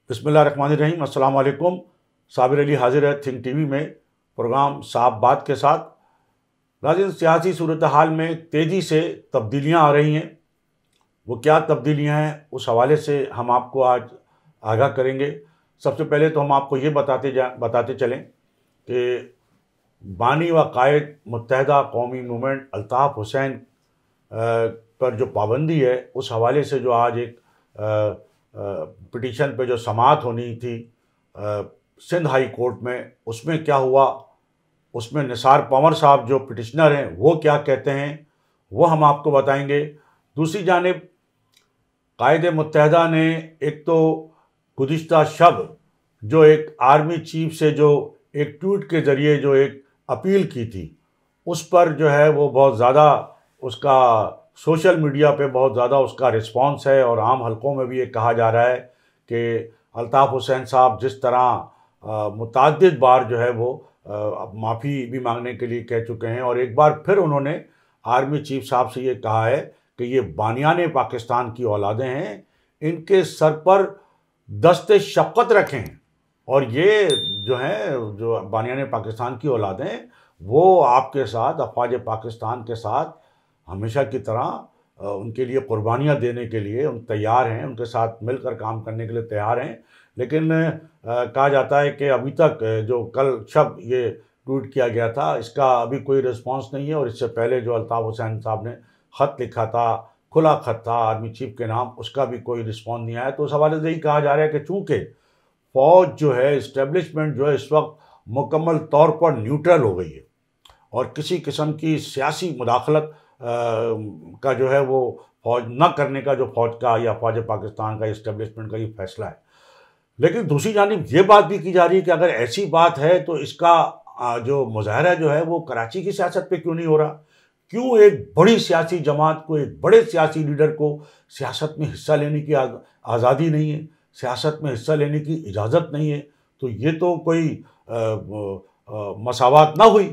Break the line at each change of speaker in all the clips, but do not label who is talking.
बिस्मिल्लाहिर्रहमानिर्रहीम। अस्सलाम वालेकुम। साबिर अली हाजिर है थिंक टीवी में प्रोग्राम साफ बात के साथ। नाज़रीन, सियासी सूरत हाल में तेज़ी से तब्दीलियाँ आ रही हैं। वो क्या तब्दीलियाँ हैं उस हवाले से हम आपको आज आगाह करेंगे। सबसे पहले तो हम आपको ये बताते चलें कि बानी व कायद मुत्तहदा कौमी मूवमेंट अल्ताफ़ हुसैन पर जो पाबंदी है उस हवाले से जो आज एक पिटीशन पे जो समाअत होनी थी सिंध हाई कोर्ट में, उसमें क्या हुआ, उसमें निसार पंवर साहब जो पिटिशनर हैं वो क्या कहते हैं वो हम आपको बताएंगे। दूसरी जानिब कायदे मुत्तहदा ने एक तो गुज़िश्ता शब जो एक आर्मी चीफ से जो एक ट्वीट के ज़रिए जो एक अपील की थी उस पर जो है वो बहुत ज़्यादा उसका सोशल मीडिया पे बहुत ज़्यादा उसका रिस्पांस है और आम हलकों में भी ये कहा जा रहा है कि अल्ताफ़ हुसैन साहब जिस तरह मुतअद्दिद बार जो है वो माफ़ी भी मांगने के लिए कह चुके हैं और एक बार फिर उन्होंने आर्मी चीफ साहब से ये कहा है कि ये बानियाने पाकिस्तान की औलादें हैं, इनके सर पर दस्ते शफ़क़त रखें और ये जो हैं जो बानियाने पाकिस्तान की औलादें वो आपके साथ अफ़वाज पाकिस्तान के साथ हमेशा की तरह उनके लिए कुर्बानियाँ देने के लिए उन तैयार हैं, उनके साथ मिलकर काम करने के लिए तैयार हैं। लेकिन कहा जाता है कि अभी तक जो कल शब ये ट्वीट किया गया था इसका अभी कोई रिस्पांस नहीं है और इससे पहले जो अल्ताफ़ हुसैन साहब ने ख़त लिखा था, खुला ख़त था आर्मी चीफ के नाम, उसका भी कोई रिस्पॉन्स नहीं आया। तो उस हवाले से यही कहा जा रहा है कि चूँकि फ़ौज जो है, इस्टेब्लिशमेंट जो है इस वक्त मुकम्मल तौर पर न्यूट्रल हो गई है और किसी किस्म की सियासी मुदाखलत का जो है वो फ़ौज न करने का जो फ़ौज का या फ़ौज पाकिस्तान का इस्टेब्लिशमेंट का ये फैसला है। लेकिन दूसरी जानिब ये बात भी की जा रही है कि अगर ऐसी बात है तो इसका जो मुज़ाहरा जो है वो कराची की सियासत पे क्यों नहीं हो रहा? क्यों एक बड़ी सियासी जमात को, एक बड़े सियासी लीडर को सियासत में हिस्सा लेने की आज़ादी नहीं है, सियासत में हिस्सा लेने की इजाज़त नहीं है? तो ये तो कोई मसावत ना हुई,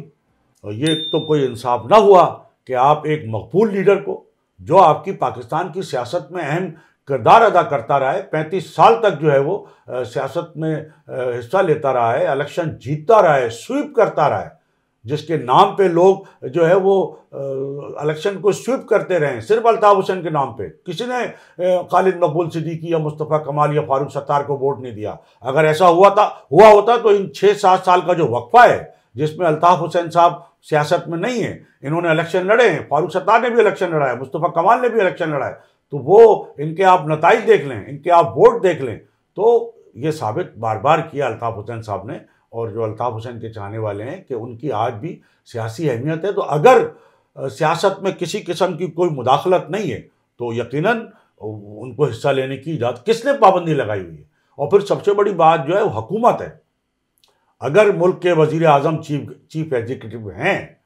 ये तो कोई इंसाफ ना हुआ कि आप एक मकबूल लीडर को जो आपकी पाकिस्तान की सियासत में अहम किरदार अदा करता रहा है, 35 साल तक जो है वो सियासत में हिस्सा लेता रहा है, इलेक्शन जीतता रहा है, स्वीप करता रहा है, जिसके नाम पे लोग जो है वो इलेक्शन को स्वीप करते रहे सिर्फ अल्ताफ़ हुसैन के नाम पे। किसी ने खालिद मकबूल सिद्दीकी या मुस्तफ़ा कमाल या फारूक सत्तार को वोट नहीं दिया। अगर ऐसा हुआ होता तो इन 6-7 साल का जो वक्फा है जिसमें अल्ताफ़ हुसैन साहब सियासत में नहीं है, इन्होंने इलेक्शन लड़े हैं, फारूक सत्तार ने भी इलेक्शन लड़ा है, मुस्तफ़ा कमाल ने भी इलेक्शन लड़ा है, तो वो इनके आप नताइज देख लें, इनके आप वोट देख लें, तो ये साबित बार बार किया अल्ताफ़ हुसैन साहब ने और जो अल्ताफ़ हुसैन के चाहने वाले हैं कि उनकी आज भी सियासी अहमियत है। तो अगर सियासत में किसी किस्म की कोई मुदाखलत नहीं है तो यकीनन उनको हिस्सा लेने की इजाज़त किसने पाबंदी लगाई हुई है? और फिर सबसे बड़ी बात जो है वो हुकूमत है। अगर मुल्क के वज़ीर आज़म चीफ एग्जीक्यूटिव हैं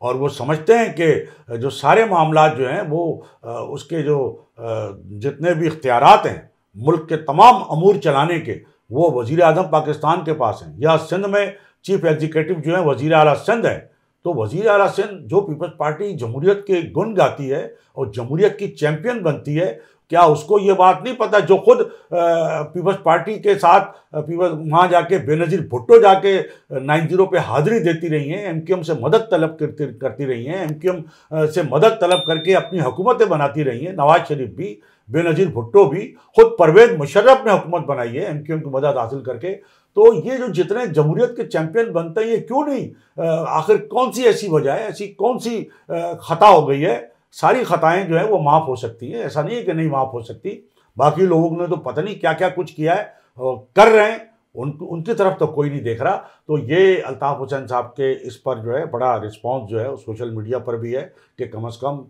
और वो समझते हैं कि जो सारे मामलात जो हैं वो उसके जो जितने भी इख्तियारात हैं मुल्क के तमाम अमूर चलाने के वो वज़ीर आज़म पाकिस्तान के पास हैं या सिंध में चीफ एग्जीक्यूटिव जो है वज़ीर आला सिंध है, तो वज़ीर आला सिंध जो पीपल्स पार्टी जमहूरियत के गुण गाती है और जमहूरियत की चैम्पियन बनती है, क्या उसको ये बात नहीं पता जो खुद पीपल्स पार्टी के साथ वहाँ जाके बेनज़ीर भुट्टो जाके 90 पे हाज़िरी देती रही हैं, एमक्यूएम से मदद तलब करती रही हैं, एमक्यूएम से मदद तलब करके अपनी हुकूमतें बनाती रही हैं। नवाज शरीफ भी, बेनज़ीर भुट्टो भी, खुद परवेज़ मुशर्रफ ने हुकूमत बनाई है एमक्यूएम की मदद हासिल करके। तो ये जो जितने जमहूरियत के चैम्पियन बनते हैं ये क्यों नहीं, आखिर कौन सी ऐसी वजह है, ऐसी कौन सी ख़ता हो गई है? सारी ख़ताएँ जो है वो माफ़ हो सकती हैं, ऐसा नहीं है कि नहीं माफ़ हो सकती। बाकी लोगों ने तो पता नहीं क्या क्या कुछ किया है, कर रहे हैं, उनकी तरफ तो कोई नहीं देख रहा। तो ये अल्ताफ़ हुसैन साहब के इस पर जो है बड़ा रिस्पांस जो है सोशल मीडिया पर भी है कि कम अज़ कम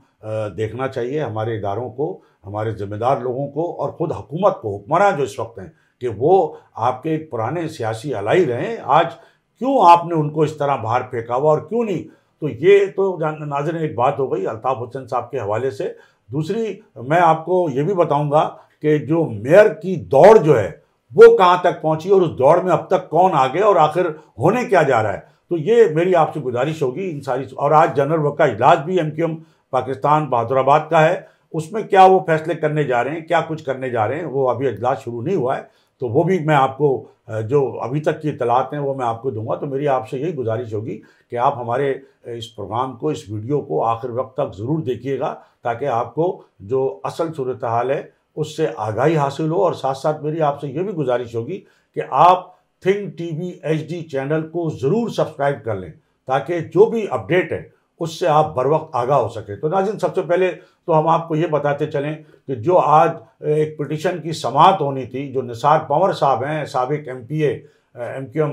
देखना चाहिए हमारे इदारों को, हमारे ज़िम्मेदार लोगों को और ख़ुद हुकूमत को, हुक्मरान जो इस वक्त हैं, कि वो आपके पुराने सियासी अलाई रहें। आज क्यों आपने उनको इस तरह बाहर फेंका हुआ और क्यों नहीं? तो ये तो नाज़रीन एक बात हो गई अल्ताफ़ हुसैन साहब के हवाले से। दूसरी मैं आपको ये भी बताऊंगा कि जो मेयर की दौड़ जो है वो कहाँ तक पहुंची और उस दौड़ में अब तक कौन आगे और आखिर होने क्या जा रहा है। तो ये मेरी आपसे गुजारिश होगी इन सारी। और आज जनरल वक्त का इजलास भी MQM पाकिस्तान बहादुराबाद का है, उसमें क्या वो फैसले करने जा रहे हैं, क्या कुछ करने जा रहे हैं, वो अभी इजलास शुरू नहीं हुआ है, तो वो भी मैं आपको जो अभी तक की इतलात हैं वो मैं आपको दूंगा। तो मेरी आपसे यही गुजारिश होगी कि आप हमारे इस प्रोग्राम को, इस वीडियो को आखिर वक्त तक ज़रूर देखिएगा, ताकि आपको जो असल सूरत हाल है उससे आगाही हासिल हो। और साथ साथ मेरी आपसे ये भी गुजारिश होगी कि आप थिंक TV HD चैनल को ज़रूर सब्सक्राइब कर लें, ताकि जो भी अपडेट है उससे आप बर वक्त आगाह हो सके। तो नाज़रीन, सबसे पहले तो हम आपको ये बताते चलें कि जो आज एक पिटीशन की समाअत होनी थी, जो निसार पंवर साहब हैं, साबिक MPA MQM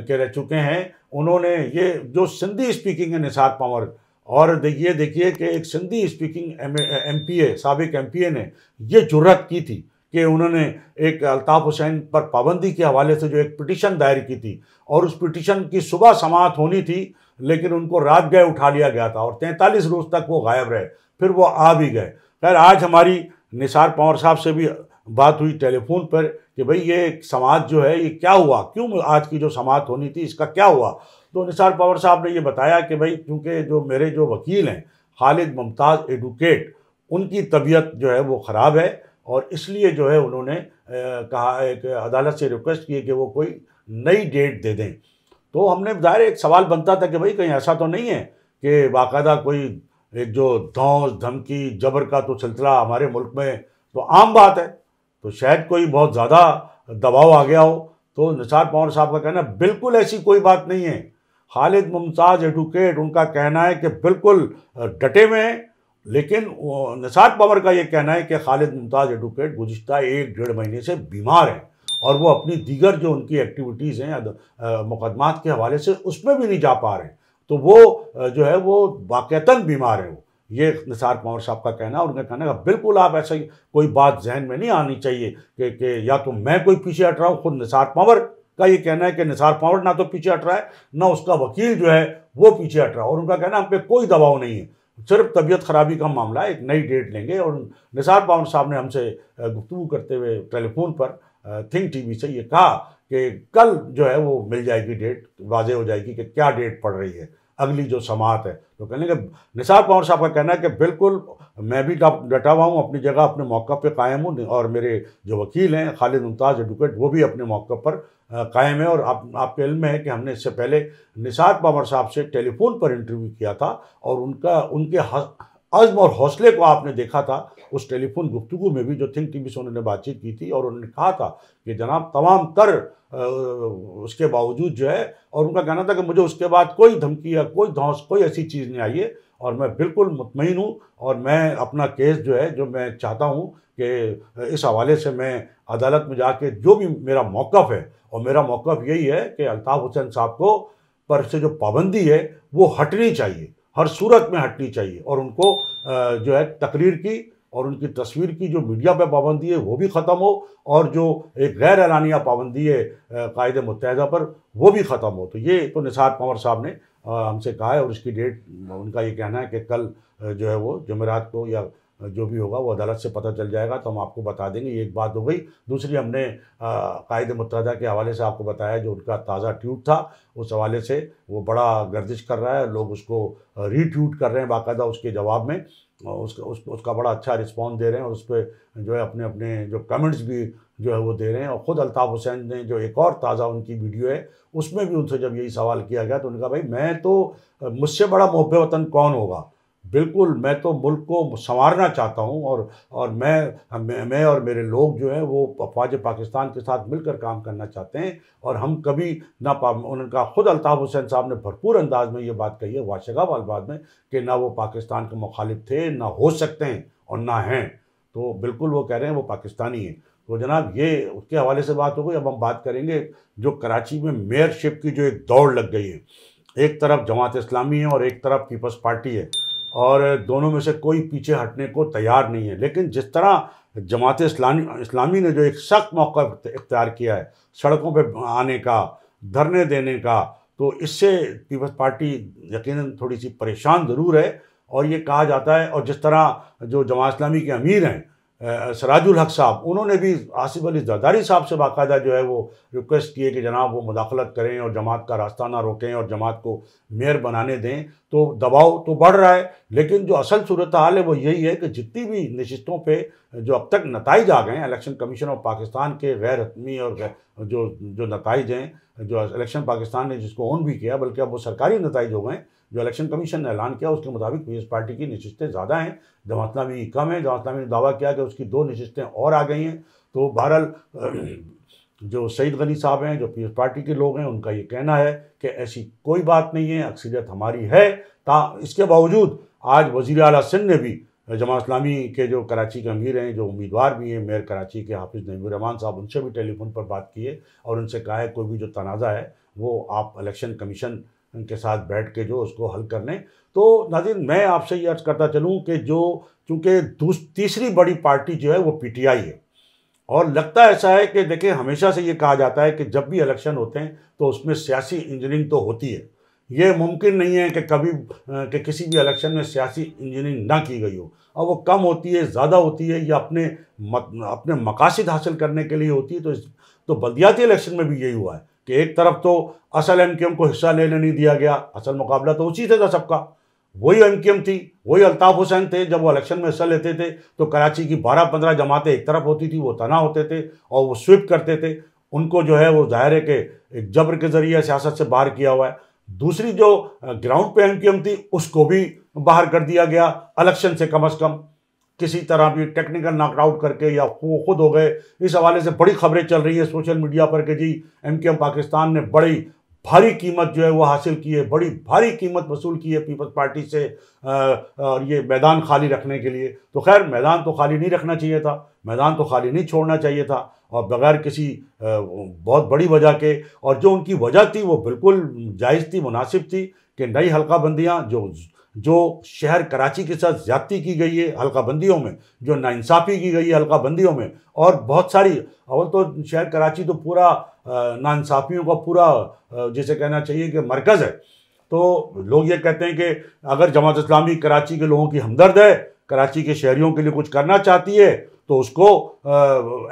के रह चुके हैं, उन्होंने ये जो सिंधी स्पीकिंग है निसार पंवर, और देखिए कि एक सिंधी स्पीकिंग MPA साबिक MPA ने ये जुर्रत की थी कि उन्होंने एक अल्ताफ़ हुसैन पर पाबंदी के हवाले से जो एक पिटीशन दायर की थी, और उस पिटीशन की सुबह समाअत होनी थी, लेकिन उनको रात गए उठा लिया गया था और 43 रोज़ तक वो गायब रहे, फिर वो आ भी गए। खैर, आज हमारी निसार पंवर साहब से भी बात हुई टेलीफोन पर कि भाई ये समाअत जो है ये क्या हुआ, क्यों आज की जो समाअत होनी थी इसका क्या हुआ। तो निसार पंवर साहब ने ये बताया कि भाई क्योंकि जो मेरे जो वकील हैं खालिद मुमताज़ एडवोकेट, उनकी तबीयत जो है वो ख़राब है, और इसलिए जो है उन्होंने कहा एक अदालत से रिक्वेस्ट की है कि वो कोई नई डेट दे दें। तो हमने ज़ाहिर एक सवाल बनता था कि भाई कहीं ऐसा तो नहीं है कि बाकायदा कोई एक जो धौंस धमकी जबर का तो सिलसिला हमारे मुल्क में तो आम बात है, तो शायद कोई बहुत ज़्यादा दबाव आ गया हो। तो निसार पंवर साहब का कहना बिल्कुल ऐसी कोई बात नहीं है। खालिद मुमताज़ एडवोकेट, उनका कहना है कि बिल्कुल डटे हुए हैं, लेकिन निसार पंवर का ये कहना है कि खालिद मुमताज़ एडवोकेट गुज़िश्ता 1-1.5 महीने से बीमार हैं, और वो अपनी दीगर जो उनकी एक्टिविटीज़ हैं मुकदमात के हवाले से उसमें भी नहीं जा पा रहे हैं, तो वो जो है वो वाक़तन बीमार है। वो ये निसार पंवर साहब का कहना है। और उनका कहना है बिल्कुल आप ऐसा ही कोई बात जहन में नहीं आनी चाहिए कि या तो मैं कोई पीछे हट रहा हूँ। खुद निसार पंवर का ये कहना है कि निसार पंवर ना तो पीछे हट रहा है, ना उसका वकील जो है वो पीछे हट रहा है, और उनका कहना है हम पे कोई दबाव नहीं है, सिर्फ तबीयत खराबी का मामला है, एक नई डेट लेंगे। और निसार पंवर साहब ने हमसे गुफ्तगू करते हुए टेलीफोन पर थिंक TV से ये कहा कि कल जो है वो मिल जाएगी डेट, वाज़ेह हो जाएगी कि क्या डेट पड़ रही है अगली जो समाअत है। तो कहने के निसार पंवर साहब का कहना है कि बिल्कुल मैं भी डटा हुआ हूँ, अपनी जगह अपने मौक़िफ़ पे कायम हूँ, और मेरे जो वकील हैं खालिद मुमताज़ एडवोकेट वो भी अपने मौक़िफ़ पर कायम है। और आपके इल्म में है कि हमने इससे पहले निसार पंवर साहब से टेलीफोन पर इंटरव्यू किया था, और उनके अज़्म और हौसले को आपने देखा था उस टेलीफोन गुफ्तगू में भी जो थिंक TV से उन्होंने बातचीत की थी। और उन्होंने कहा था कि जनाब तमाम तर उसके बावजूद जो है, और उनका कहना था कि मुझे उसके बाद कोई धमकी या कोई धौंस कोई ऐसी चीज़ नहीं आई है, और मैं बिल्कुल मुतमईन हूँ, और मैं अपना केस जो है जो मैं चाहता हूँ कि इस हवाले से मैं अदालत में जाके जो भी मेरा मौक़िफ़ है, और मेरा मौक़िफ़ यही है कि अल्ताफ़ हुसैन साहब को पर से जो पाबंदी है वो हटनी चाहिए, हर सूरत में हटनी चाहिए, और उनको जो है तकरीर की और उनकी तस्वीर की जो मीडिया पर पाबंदी है वो भी ख़त्म हो, और जो एक गैर एलानिया पाबंदी है क़ायदे मुत्तहिदा पर वो भी ख़त्म हो। तो ये तो निसार पंवर साहब ने हमसे कहा है, और इसकी डेट उनका ये कहना है कि कल जो है वो जुमेरात को या जो भी होगा वो अदालत से पता चल जाएगा, तो हम आपको बता देंगे। ये एक बात हो गई। दूसरी, हमने क़ायदे मुत्तहिदा के हवाले से आपको बताया जो उनका ताज़ा ट्वीट था, उस हवाले से वो बड़ा गर्दिश कर रहा है, लोग उसको रीट्वीट कर रहे हैं बाकायदा उसके जवाब में, उसका बड़ा अच्छा रिस्पॉन्स दे रहे हैं, और उस पर जो है अपने अपने जो कमेंट्स भी जो है वो दे रहे हैं। और ख़ुद अल्ताफ़ हुसैन ने जो एक और ताज़ा उनकी वीडियो है उसमें भी उनसे जब यही सवाल किया गया तो उन्होंने कहा भाई मैं तो, मुझसे बड़ा मुहब्बे वतन कौन होगा, बिल्कुल मैं तो मुल्क को संवारना चाहता हूँ, और मैं और मेरे लोग जो हैं वो अफ़वाज पाकिस्तान के साथ मिलकर काम करना चाहते हैं, और हम कभी ना उनका खुद अल्ताफ़ हुसैन साहब ने भरपूर अंदाज में ये बात कही है वाशगा वालबाद में कि ना वो पाकिस्तान के मुखालिफ थे, ना हो सकते हैं, और ना हैं। तो बिल्कुल वो कह रहे हैं वो पाकिस्तानी हैं। तो जनाब ये उसके हवाले से बात हो गई। अब हम बात करेंगे जो कराची में मेयरशिप की जो एक दौड़ लग गई है, एक तरफ जमात इस्लामी है और एक तरफ पीपल्स पार्टी है, और दोनों में से कोई पीछे हटने को तैयार नहीं है। लेकिन जिस तरह जमात इस्लामी ने जो एक सख्त मौका इख्तियार किया है सड़कों पे आने का, धरने देने का, तो इससे पीपल्स पार्टी यकीनन थोड़ी सी परेशान ज़रूर है। और ये कहा जाता है, और जिस तरह जो जमात इस्लामी के अमीर हैं सराजुल हक साहब, उन्होंने भी आसिफ अली जरदारी साहब से बाकायदा जो है वो रिक्वेस्ट किए कि जनाब वो मुदाखलत करें और जमात का रास्ता ना रोकें और जमात को मेयर बनाने दें। तो दबाव तो बढ़ रहा है, लेकिन जो असल सूरत हाल है वो यही है कि जितनी भी नशिस्तों पे जो अब तक नताइज आ गए हैं इलेक्शन कमीशन ऑफ पाकिस्तान के गैर हतमी और जो नताइज हैं, जो इलेक्शन पाकिस्तान ने जिसको ऑन भी किया, बल्कि अब वो सरकारी नताइज हो गए। जो इलेक्शन कमीशन ने ऐलान किया उसके मुताबिक पीपल्स पार्टी की नशिस्तें ज़्यादा हैं, जमात इस्लामी कम है। जमात इस्लामी ने दावा किया कि उसकी 2 नशिस्तें और आ गई हैं। तो बहरहाल जो सईद गनी साहब हैं, जो पीपल्स पार्टी के लोग हैं, उनका ये कहना है कि ऐसी कोई बात नहीं है, अक्सरियत हमारी है। इसके बावजूद आज वज़ीर आला सिंध ने भी जमात इस्लामी के जो कराची के अमीर हैं, जो उम्मीदवार भी हैं मेयर कराची के हाफिज़ नईमुर रहमान साहब, उनसे भी टेलीफोन पर बात की है और उनसे कहा है कोई भी जो तनाज़ा है वो आप इलेक्शन कमीशन के साथ बैठ के जो उसको हल कर लें। तो नाज़रीन, मैं आपसे ये अर्ज़ करता चलूँ कि जो चूँकि तीसरी बड़ी पार्टी जो है वो पीटीआई है, और लगता ऐसा है कि देखिए हमेशा से ये कहा जाता है कि जब भी इलेक्शन होते हैं तो उसमें सियासी इंजीनियरिंग तो होती है। ये मुमकिन नहीं है कि कभी कि किसी भी इलेक्शन में सियासी इंजीनियरिंग ना की गई हो, और वो कम होती है, ज़्यादा होती है, या अपने मकासद हासिल करने के लिए होती है। तो बल्दियाती इलेक्शन में भी यही हुआ है कि एक तरफ तो असल एमक्यूएम को हिस्सा लेने नहीं दिया गया, असल मुकाबला तो उसी से था सबका, वही एमक्यूएम थी, वही अल्ताफ़ हुसैन थे। जब वो इलेक्शन में हिस्सा लेते थे तो कराची की 12-15 जमातें एक तरफ होती थी, वो तना होते थे और वो स्विप करते थे। उनको जो है वो ज़ाहिर है कि एक जबर के ज़रिए सियासत से बाहर किया हुआ है। दूसरी जो ग्राउंड पे एमक्यूएम थी उसको भी बाहर कर दिया गया इलेक्शन से, कम अज़ कम किसी तरह भी टेक्निकल नॉकआउट करके, या वो खुद हो गए। इस हवाले से बड़ी खबरें चल रही है सोशल मीडिया पर कि जी एमक्यूएम पाकिस्तान ने बड़ी भारी कीमत जो है वो हासिल की है, बड़ी भारी कीमत वसूल की है पीपल्स पार्टी से और ये मैदान खाली रखने के लिए। तो खैर, मैदान तो खाली नहीं रखना चाहिए था, मैदान तो खाली नहीं छोड़ना चाहिए था, और बगैर किसी बहुत बड़ी वजह के। और जो उनकी वजह थी वो बिल्कुल जायज़ थी, मुनासिब थी कि नई हल्का बंदियाँ जो शहर कराची के साथ ज़्यादती की गई है हल्का बंदियों में, जो नाइंसाफ़ी की गई है हल्का बंदियों में, और बहुत सारी, और तो शहर कराची तो पूरा नाइंसाफ़ियों का पूरा जिसे कहना चाहिए कि मरकज़ है। तो लोग ये कहते हैं कि अगर जमात इस्लामी कराची के लोगों की हमदर्द है, कराची के शहरियों के लिए कुछ करना चाहती है, तो उसको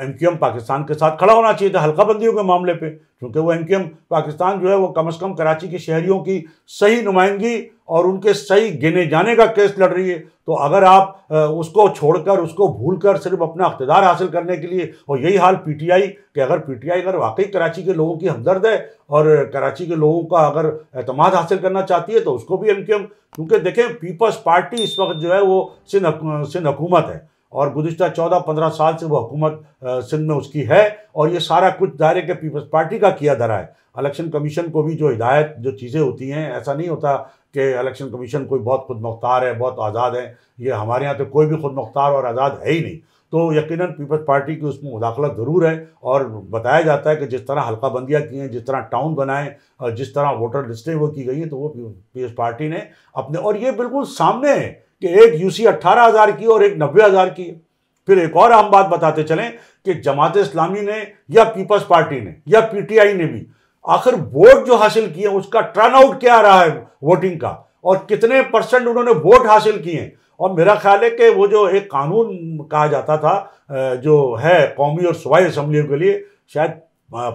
एमक्यूएम पाकिस्तान के साथ खड़ा होना चाहिए था हल्का बंदियों के मामले पे, क्योंकि वो एमक्यूएम पाकिस्तान जो है वो कम से कम कराची के शहरियों की सही नुमाइंदगी और उनके सही गिने जाने का केस लड़ रही है। तो अगर आप उसको छोड़कर, उसको भूलकर सिर्फ अपना इक़्तिदार हासिल करने के लिए, और यही हाल पीटीआई कि अगर वाकई कराची के लोगों की हमदर्द है और कराची के लोगों का अगर एतमाद हासिल करना चाहती है, तो उसको भी एमक्यूएम, क्योंकि देखें पीपल्स पार्टी इस वक्त जो है वो सिंध हुकूमत है, और गुज़िश्ता 14-15 साल से वो हुकूमत सिंध में उसकी है, और ये सारा कुछ दायरे के पीपल्स पार्टी का किया धरा है। इलेक्शन कमीशन को भी जो हिदायत, जो चीज़ें होती हैं, ऐसा नहीं होता कि इलेक्शन कमीशन कोई बहुत खुद मुख्तार है, बहुत आज़ाद है। ये हमारे यहाँ तो कोई भी खुद मुख्तार और आज़ाद है ही नहीं। तो यकीनन पीपल्स पार्टी की उसमें मुदाखलत ज़रूर है, और बताया जाता है कि जिस तरह हल्का बंदियाँ की हैं, जिस तरह टाउन बनाए और जिस तरह वोटर लिस्टें वो की गई हैं, तो वो पीपल्स पार्टी ने अपने, और ये बिल्कुल सामने है कि एक यूसी 18,000 की और एक 90,000 की है। फिर एक और हम बात बताते चलें कि जमात इस्लामी ने या पीपल्स पार्टी ने या पीटीआई ने भी आखिर वोट जो हासिल किए उसका टर्नआउट क्या रहा है वोटिंग का, और कितने % उन्होंने वोट हासिल किए हैं। और मेरा ख्याल है कि वो जो एक कानून कहा जाता था जो है कौमी और सूबाई असम्बलियों के लिए, शायद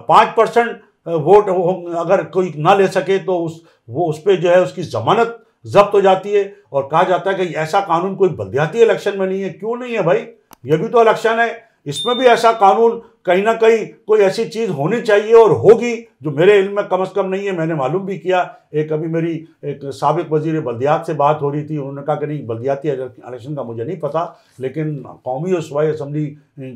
5% वोट अगर कोई ना ले सके तो उस पर जो है उसकी ज़मानत जब्त हो जाती है। और कहा जाता है कि ऐसा कानून कोई बल्दियाती इलेक्शन में नहीं है। क्यों नहीं है भाई, ये भी तो इलेक्शन है, इसमें भी ऐसा कानून कहीं ना कहीं कोई ऐसी चीज़ होनी चाहिए और होगी, जो मेरे इल्म में कम से कम नहीं है। मैंने मालूम भी किया, अभी मेरी एक साबिक वज़ीर बल्दियात से बात हो रही थी, उन्होंने कहा कि नहीं बल्दियाती इलेक्शन का मुझे नहीं पता, लेकिन कौमी और सूबाई असम्बली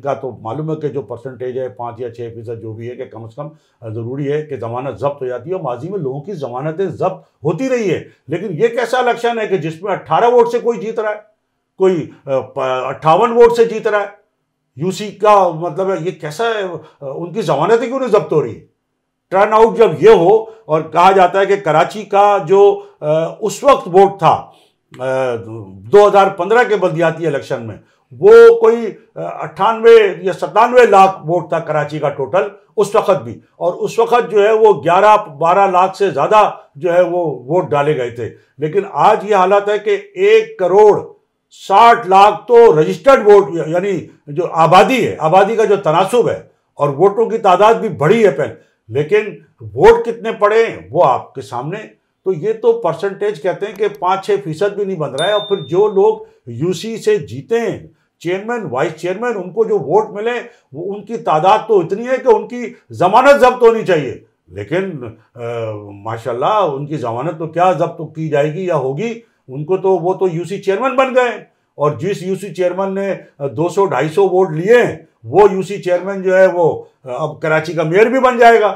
का तो मालूम है कि जो % है 5 या 6% जो भी है, कि कम से कम ज़रूरी है कि ज़मानत जब्त हो जाती है। और माजी में लोगों की ज़मानतें जब्त होती रही है, लेकिन ये कैसा इलेक्शन है कि जिसमें 18 वोट से कोई जीत रहा है, कोई 58 वोट से जीत रहा है। यूसी का मतलब है ये कैसा है, उनकी जमानतें क्यों नहीं जब्त हो रही है? टर्न आउट जब ये हो, और कहा जाता है कि कराची का जो उस वक्त वोट था 2015 के बल्दियाती इलेक्शन में, वो कोई 98 या 97 लाख वोट था कराची का टोटल उस वक्त भी, और उस वक्त जो है वो 11-12 लाख से ज़्यादा जो है वो वोट डाले गए थे। लेकिन आज ये हालत है कि 1 करोड़ 60 लाख तो रजिस्टर्ड वोट यानी जो आबादी है, आबादी का जो तनासुब है, और वोटों की तादाद भी बढ़ी है पहले, लेकिन वोट कितने पड़े वो आपके सामने। तो ये तो परसेंटेज कहते हैं कि 5-6% भी नहीं बन रहा है। और फिर जो लोग यूसी से जीते हैं, चेयरमैन वाइस चेयरमैन, उनको जो वोट मिले वो उनकी तादाद तो इतनी है कि उनकी जमानत जब्त होनी चाहिए, लेकिन माशाल्लाह उनकी जमानत तो क्या जब्त की जाएगी या होगी, उनको तो वो तो यूसी चेयरमैन बन गए। और जिस यूसी चेयरमैन ने 200-250 वोट लिए हैं, वो यूसी चेयरमैन जो है वो अब कराची का मेयर भी बन जाएगा।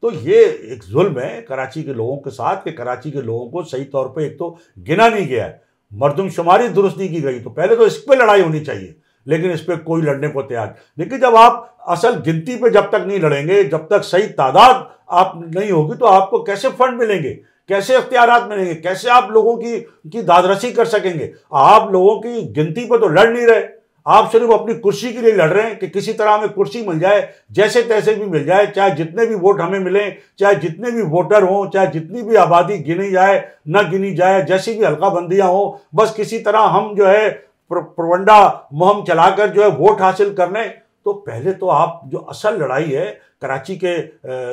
तो ये एक जुल्म है कराची के लोगों के साथ कि कराची के लोगों को सही तौर पे एक तो गिना नहीं गया है, मरदमशुमारी दुरुस्त नहीं की गई। तो पहले तो इस पर लड़ाई होनी चाहिए, लेकिन इस पर कोई लड़ने को तैयार। लेकिन जब आप असल गिनती पे जब तक नहीं लड़ेंगे, जब तक सही तादाद आप नहीं होगी, तो आपको कैसे फंड मिलेंगे, कैसे इख्तियारात मिलेंगे, कैसे आप लोगों की दादरसी कर सकेंगे। आप लोगों की गिनती पर तो लड़ नहीं रहे, आप सिर्फ अपनी कुर्सी के लिए लड़ रहे हैं कि किसी तरह हमें कुर्सी मिल जाए, जैसे तैसे भी मिल जाए, चाहे जितने भी वोट हमें मिलें, चाहे जितने भी वोटर हों, चाहे जितनी भी आबादी गिनी जाए न गिनी जाए, जैसी भी हल्काबंदियां हों, बस किसी तरह हम जो है प्रोपगंडा मुहिम चलाकर जो है वोट हासिल कर लें। तो पहले तो आप जो असल लड़ाई है कराची के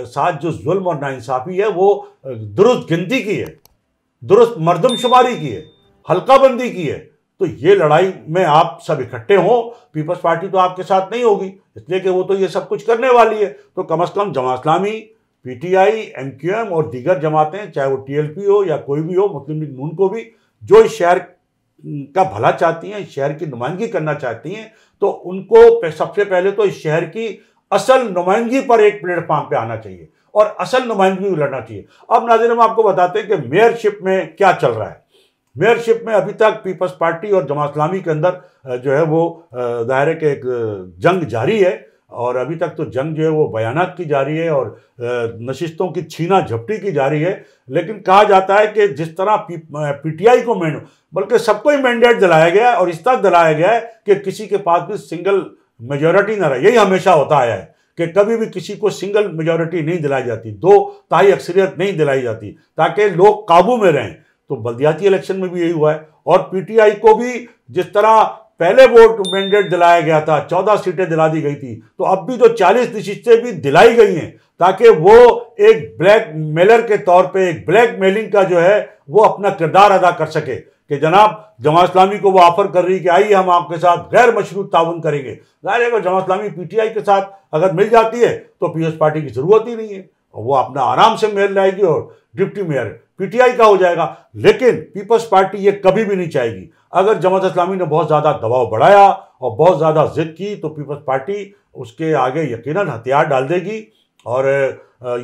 साथ जो जुल्म और नाइंसाफ़ी है, वो दुरुस्त गिनती की है, दुरुस्त मरदमशुमारी की है, हल्काबंदी की है। तो ये लड़ाई में आप सब इकट्ठे हों। पीपल्स पार्टी तो आपके साथ नहीं होगी, इसलिए कि वो तो ये सब कुछ करने वाली है। तो कम से कम जमात इस्लामी, पीटीआई, एमक्यूएम और दीगर जमातें, चाहे वो टीएलपी हो या कोई भी हो, मुस्लिम लीग नून को भी, जो इस शहर का भला चाहती हैं, इस शहर की नुमाइंदगी करना चाहती हैं, तो उनको सबसे पहले तो इस शहर की असल नुमाइंदगी पर एक प्लेटफॉर्म पे आना चाहिए और असल नुमाइंदगी लड़ना चाहिए। अब नाज़रीन, हम आपको बताते हैं कि मेयरशिप में क्या चल रहा है। मेयरशिप में अभी तक पीपल्स पार्टी और जमात इस्लामी के अंदर जो है वो दायरे के एक जंग जारी है, और अभी तक तो जंग जो है वो बयानात की जारी है और नशिस्तों की छीना झपटी की जारी है। लेकिन कहा जाता है कि जिस तरह पीटीआई को बल्कि सबको ही मैंडेट दिलाया गया है, और इस तरह दिलाया गया है कि किसी के पास भी सिंगल मेजॉरिटी ना रहे। यही हमेशा होता आया है कि कभी भी किसी को सिंगल मेजॉरिटी नहीं दिलाई जाती, 2/3 अक्सरियत नहीं दिलाई जाती, ताकि लोग काबू में रहें। तो बल्दियाती इलेक्शन में भी यही हुआ है। और पीटीआई को भी जिस तरह पहले वोट मैंडेट दिलाया गया था, 14 सीटें दिला दी गई थी, तो अब भी तो 40 नशिस्तें भी दिलाई गई हैं, ताकि वो एक ब्लैक मेलर के तौर पे, एक ब्लैक मेलिंग का जो है वो अपना किरदार अदा कर सके कि जनाब जमात इस्लामी को वो ऑफर कर रही कि आइए हम आपके साथ गैर मशरूत ताउन करेंगे। जाहिर है अगर जमात इस्लामी पीटीआई के साथ अगर मिल जाती है तो पीएस पार्टी की जरूरत ही नहीं है, और वो अपना आराम से मेयर लाएगी और डिप्टी मेयर पीटीआई का हो जाएगा। लेकिन पीपल्स पार्टी ये कभी भी नहीं चाहेगी। अगर जमात इस्लामी ने बहुत ज़्यादा दबाव बढ़ाया और बहुत ज़्यादा जिद की, तो पीपल्स पार्टी उसके आगे यकीनन हथियार डाल देगी और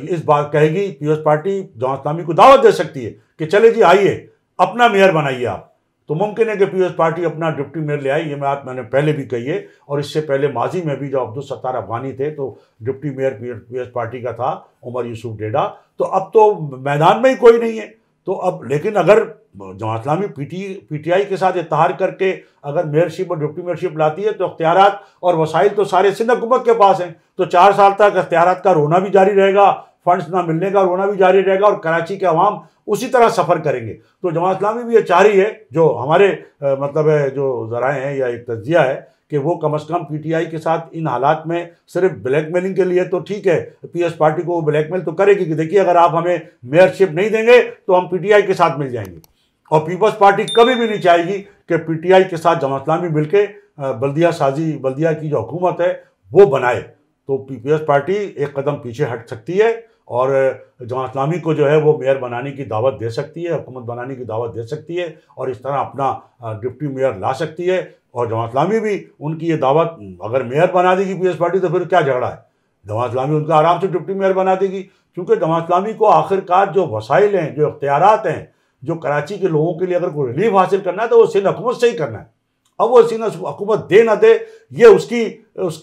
इस बात कहेगी, पीपल्स पार्टी जमात इस्लामी को दावत दे सकती है कि चले जी आइए अपना मेयर बनाइए आप। तो मुमकिन है कि पीपल्स पार्टी अपना डिप्टी मेयर ले आई। ये बात मैंने पहले भी कही है, और इससे पहले माजी में भी जब अब्दुल सत्तार अफगानी थे तो डिप्टी मेयर पीपल्स पार्टी का था उमर यूसुफ डेडा। तो अब तो मैदान में ही कोई नहीं है। तो अब लेकिन अगर जमात इस्लामी पीटीआई के साथ इत्तेहाद करके अगर मेयरशिप और डिप्टी मेयरशिप लाती है, तो इख्तियारात और वसाइल तो सारे सिंध हुकूमत के पास हैं। तो 4 साल तक इख्तियारात का रोना भी जारी रहेगा, फंड्स ना मिलने का रोना भी जारी रहेगा, और कराची के अवाम उसी तरह सफ़र करेंगे। तो जमात इस्लामी भी ये चाह रही है, जो हमारे मतलब है जो ज़राए हैं या एक तज्जिया है, कि वो कम अज़ कम पीटीआई के साथ इन हालात में सिर्फ ब्लैकमेलिंग के लिए तो ठीक है, पीएस पार्टी को ब्लैकमेल तो करेगी कि देखिए अगर आप हमें मेयरशिप नहीं देंगे तो हम पीटीआई के साथ मिल जाएंगे। और पीपल्स पार्टी कभी भी नहीं चाहेगी कि पीटीआई के साथ जमात इस्लामी मिलके बल्दिया की जो हुकूमत है वो बनाए। तो पीपल्स पार्टी एक कदम पीछे हट सकती है और जमात इस्लामी को जो है वो मेयर बनाने की दावत दे सकती है, हुकूमत बनाने की दावत दे सकती है, और इस तरह अपना डिप्टी मेयर ला सकती है। और जमात इस्लामी भी उनकी ये दावत, अगर मेयर बना देगी पीएस पार्टी तो फिर क्या झगड़ा है, जमात इस्लामी उनका आराम से डिप्टी मेयर बना देगी। क्योंकि जमात इस्लामी को आखिरकार जो वसाइल हैं, जो इख्तियारात हैं, जो कराची के लोगों के लिए अगर कोई रिलीफ हासिल करना है तो वो सिंध हुकूमत से ही करना है। अब वो सिंध हुकूमत दे ना दे ये उसके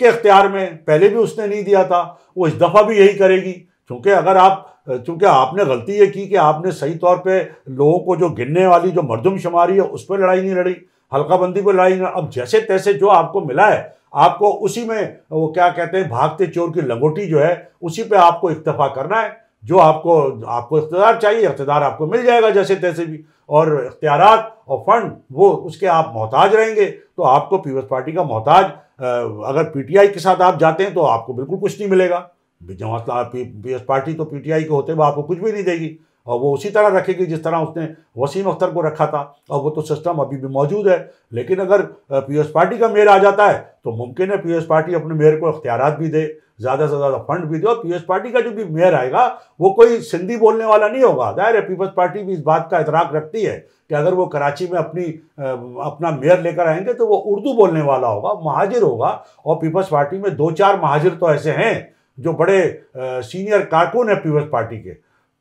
इख्तियार में, पहले भी उसने नहीं दिया था, वो इस दफ़ा भी यही करेगी। चूँकि आपने गलती ये की कि आपने सही तौर पे लोगों को जो गिनने वाली जो मरदमशुमारी है उस पर लड़ाई नहीं लड़ी, हल्काबंदी पर लड़ाई नहीं। अब जैसे तैसे जो आपको मिला है आपको उसी में वो क्या कहते हैं भागते चोर की लंगोटी जो है उसी पे आपको इक्तफा करना है। जो आपको इख्तियार चाहिए, इख्तियार आपको मिल जाएगा जैसे तैसे भी, और इख्तियारात और फंड वो उसके आप मोहताज रहेंगे। तो आपको पीपल्स पार्टी का मोहताज, अगर पीटीआई के साथ आप जाते हैं तो आपको बिल्कुल कुछ नहीं मिलेगा। पीपल्स पार्टी तो पीटीआई के होते हुए आपको कुछ भी नहीं देगी, और वो उसी तरह रखेगी जिस तरह उसने वसीम अख्तर को रखा था, और वो तो सिस्टम अभी भी मौजूद है। लेकिन अगर पीपल्स पार्टी का मेयर आ जाता है तो मुमकिन है पीपल्स पार्टी अपने मेयर को इख्तियारात भी दे, ज़्यादा से ज़्यादा फंड भी दे, और पीपल्स पार्टी का जो भी मेयर आएगा वो कोई सिंधी बोलने वाला नहीं होगा। जाहिर है पीपल्स पार्टी भी इस बात का इतराक रखती है कि अगर वो कराची में अपना मेयर लेकर आएंगे तो वो उर्दू बोलने वाला होगा, महाजिर होगा। और पीपल्स पार्टी में 2-4 महाजिर तो ऐसे हैं जो बड़े सीनियर कारकुन हैं पीपल्स पार्टी के,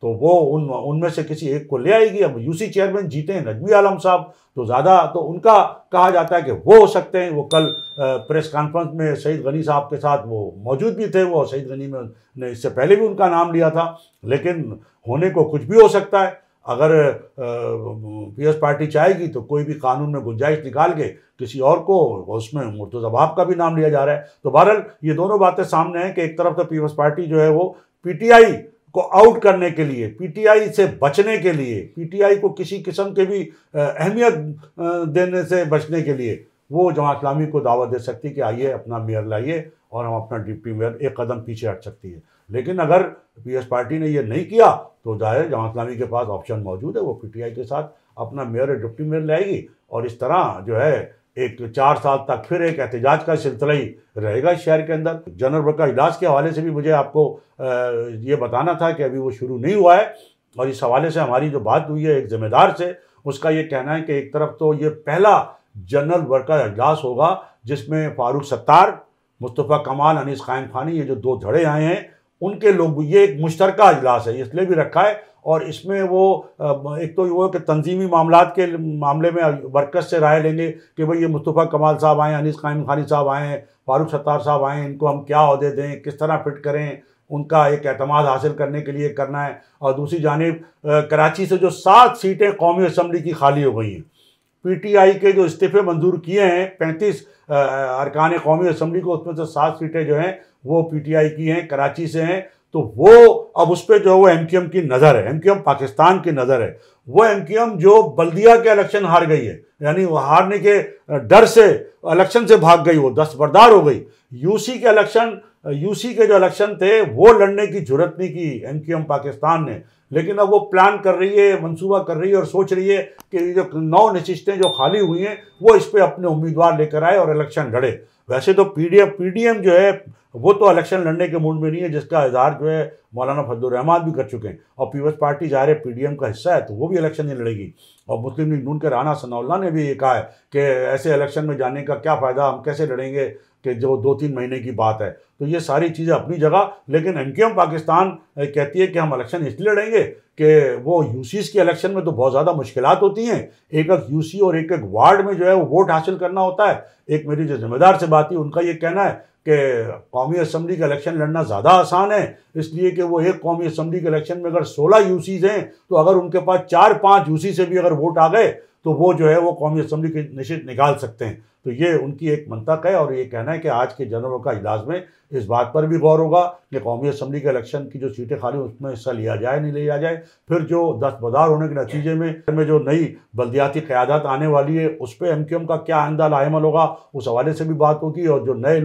तो वो उनमें से किसी एक को ले आएगी। अब यूसी चेयरमैन जीते हैं नजमी आलम साहब, तो ज़्यादा तो उनका कहा जाता है कि वो हो सकते हैं। वो कल प्रेस कॉन्फ्रेंस में सईद गनी साहब के साथ वो मौजूद भी थे, वो सईद गनी में ने इससे पहले भी उनका नाम लिया था। लेकिन होने को कुछ भी हो सकता है। अगर पीपल्स पार्टी चाहेगी तो कोई भी कानून में गुंजाइश निकाल के किसी और को, उसमें मुर्तज़ा बाब का भी नाम लिया जा रहा है। तो बहरहाल ये दोनों बातें सामने हैं कि एक तरफ तो पीपल्स पार्टी जो है वो पीटीआई को आउट करने के लिए, पीटीआई से बचने के लिए, पीटीआई को किसी किस्म के भी अहमियत देने से बचने के लिए वो जमात इस्लामी को दावत दे सकती है कि आइए अपना मेयर लाइए और हम अपना डिप्टी मेयर एक कदम पीछे हट सकती है। लेकिन अगर पीपल्स पार्टी ने ये नहीं किया तो जाहिर जमात इस्लामी के पास ऑप्शन मौजूद है, वो पीटीआई के साथ अपना मेयर और डिप्टी मेयर लाएगी, और इस तरह जो है एक 4 साल तक फिर एक एहतजाज का सिलसिला ही रहेगा इस शहर के अंदर। जनरल वर्कर इजलास के हवाले से भी मुझे आपको ये बताना था कि अभी वो शुरू नहीं हुआ है, और इस हवाले से हमारी जो बात हुई है एक ज़िम्मेदार से, उसका ये कहना है कि एक तरफ तो ये पहला जनरल वर्कर इजलास होगा जिसमें फारूक सत्तार, मुस्तफ़ा कमाल, अनीस कायम खानी, ये जो 2 धड़े आए हैं उनके लोग, ये एक मुश्तरका इजलास है इसलिए भी रखा है। और इसमें वो एक तो वो कि तंजीमी मामलात के मामले में वर्कर्स से राय लेंगे कि भाई ये मुस्तफ़ा कमाल साहब आए, अनीस कायम खानी साहब आए हैं, फारूक सत्तार साहब आए हैं, इनको हम क्या ओहदे दें, किस तरह फिट करें, उनका एक एतमाद हासिल करने के लिए करना है। और दूसरी जानिब कराची से जो 7 सीटें कौमी असम्बली की खाली हो गई हैं, पीटीआई के जो इस्तीफ़े मंजूर किए हैं 35 अरकान कौमी असम्बली को, उसमें से 7 सीटें जो हैं वो पीटीआई की हैं, कराची से हैं। तो वो अब उस पर जो है वो एमक्यूएम की नज़र है, एमक्यूएम पाकिस्तान की नज़र है। वो एमक्यूएम जो बल्दिया के इलेक्शन हार गई है, यानी वो हारने के डर से इलेक्शन से भाग गई, वो दस्तबरदार हो गई। यूसी के जो इलेक्शन थे वो लड़ने की जुर्रत नहीं की एमक्यूएम पाकिस्तान ने, लेकिन अब वो प्लान कर रही है, मंसूबा कर रही है और सोच रही है कि जो 9 नशिस्तें जो खाली हुई हैं वो इस पर अपने उम्मीदवार लेकर आए और इलेक्शन लड़े। वैसे तो पीडीएम जो है वो तो इलेक्शन लड़ने के मूड में नहीं है, जिसका इजहार जो है मौलाना फजलुर रहमान भी कर चुके हैं। और पीपल्स पार्टी ज़ाहिर है पीडीएम का हिस्सा है तो वो भी इलेक्शन नहीं लड़ेगी। और मुस्लिम लीग नून के राना सनाउल्लाह ने भी ये कहा है कि ऐसे इलेक्शन में जाने का क्या फ़ायदा, हम कैसे लड़ेंगे कि जो 2-3 महीने की बात है। तो ये सारी चीज़ें अपनी जगह, लेकिन एमक्यूएम पाकिस्तान कहती है कि हम इलेक्शन इसलिए लड़ेंगे कि वो यूसीज़ के इलेक्शन में तो बहुत ज़्यादा मुश्किलात होती हैं, एक यूसी और एक वार्ड में जो है वो वोट हासिल करना होता है। एक मेरी जो जिम्मेदार से बात हुई उनका ये कहना है कि कौमी असम्बली का इलेक्शन लड़ना ज़्यादा आसान है, इसलिए कि वो एक कौमी असम्बली के इलेक्शन में अगर 16 यूसीज़ हैं तो अगर उनके पास 4-5 यूसी से भी अगर वोट आ गए तो वो जो है वो कौमी असम्बली के निश्चित निकाल सकते हैं। तो ये उनकी एक मंतक है, और ये कहना है कि आज के जनरलों का इजलास में इस बात पर भी गौर होगा कि कौमी असम्बली के इलेक्शन की जो सीटें खाली उसमें हिस्सा लिया जाए नहीं लिया जाए। फिर जो दस्तबरदार होने के नतीजे में जो नई बल्दियाती क़यादत आने वाली है उस पर एमक्यूएम का क्या आइंदा लाएमल होगा, उस हवाले से भी बात होगी। और जो नए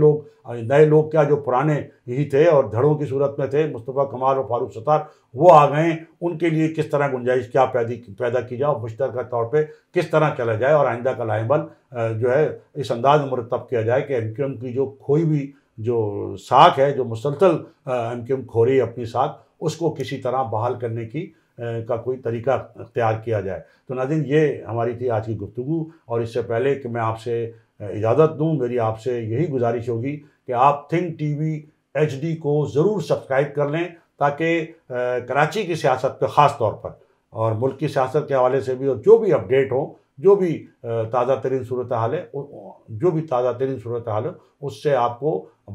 लोग क्या जो पुराने ही थे और धड़ों की सूरत में थे, मुस्तफ़ा कमाल और फारूक सत्तार, वो आ गए, उनके लिए किस तरह गुंजाइश क्या पैदा की जाए, मुश्तरका तौर पर किस तरह चला जाए और आइंदा का लाएमल जो है इस अंदाज में मुरतब किया जाए कि एमक्यूएम की जो खोई हुई जो साख है, जो मुसलसल एमक्यूएम खो रही है अपनी साख, उसको किसी तरह बहाल करने की का कोई तरीका अख्तियार किया जाए। तो नाज़रीन, ये हमारी थी आज की गुफ्तगू, और इससे पहले कि मैं आपसे इजाज़त दूँ, मेरी आपसे यही गुजारिश होगी कि आप थिंक टीवी HD को ज़रूर सब्सक्राइब कर लें, ताकि कराची की सियासत पर ख़ास तौर पर और मुल्क की सियासत के हवाले से भी, और जो भी अपडेट हो, जो भी ताज़ा तरीन सूरत हाल है उससे आपको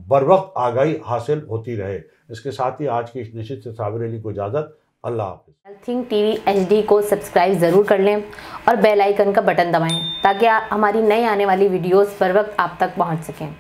बर वक्त आगाही हासिल होती रहे। इसके साथ ही आज की इस नशिस्त से साबिर अली को इजाज़त। अल्लाह हाफ़िज़।
थिंक टीवी HD को सब्सक्राइब ज़रूर कर लें और बेल आइकन का बटन दबाएं ताकि हमारी नई आने वाली वीडियोस बर वक्त आप तक पहुंच सकें।